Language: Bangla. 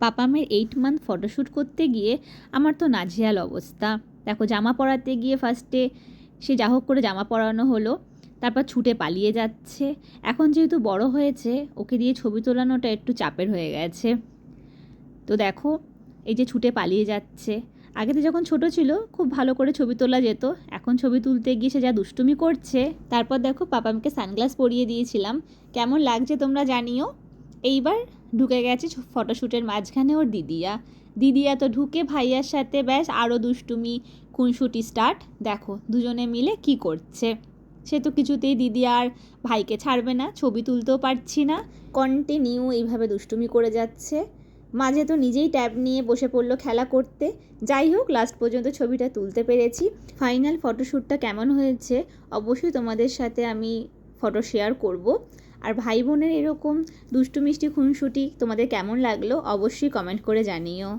পাপামের 8 মান্থ ফটোশ্যুট করতে গিয়ে আমার তো নাজেহাল অবস্থা। দেখো, জামা পরাতে গিয়ে ফার্স্টে সে যা হোক করে জামা পরানো হলো, তারপর ছুটে পালিয়ে যাচ্ছে। এখন যেহেতু বড় হয়েছে, ওকে দিয়ে ছবি তোলানোটা একটু চাপের হয়ে গেছে। তো দেখো, এই যে ছুটে পালিয়ে যাচ্ছে। আগে তো যখন ছোট ছিল খুব ভালো করে ছবি তোলা যেত, এখন ছবি তুলতে গিয়ে সে যা দুষ্টুমি করছে। তারপর দেখো, পাপামকে সানগ্লাস পরিয়ে দিয়েছিলাম, কেমন লাগছে তোমরা জানিও। এইবার ঢুকে গেছে ফটোশ্যুটের মাঝখানে ওর দিদিয়া তো ঢুকে ভাইয়ার সাথে ব্যাস আরও দুষ্টুমি খুনসুটি স্টার্ট। দেখো দুজনে মিলে কি করছে। সে তো কিছুতেই দিদি আর ভাইকে ছাড়বে না, ছবি তুলতেও পারছি না, কন্টিনিউ এইভাবে দুষ্টুমি করে যাচ্ছে। মাঝে তো নিজেই ট্যাব নিয়ে বসে পড়লো খেলা করতে। যাই হোক, লাস্ট পর্যন্ত ছবিটা তুলতে পেরেছি। ফাইনাল ফটোশ্যুটটা কেমন হয়েছে অবশ্যই তোমাদের সাথে আমি ফটো শেয়ার করব। আর ভাই বোনের এরকম দুষ্টু মিষ্টি খুনসুটি তোমাদের কেমন লাগলো অবশ্যই কমেন্ট করে জানিও।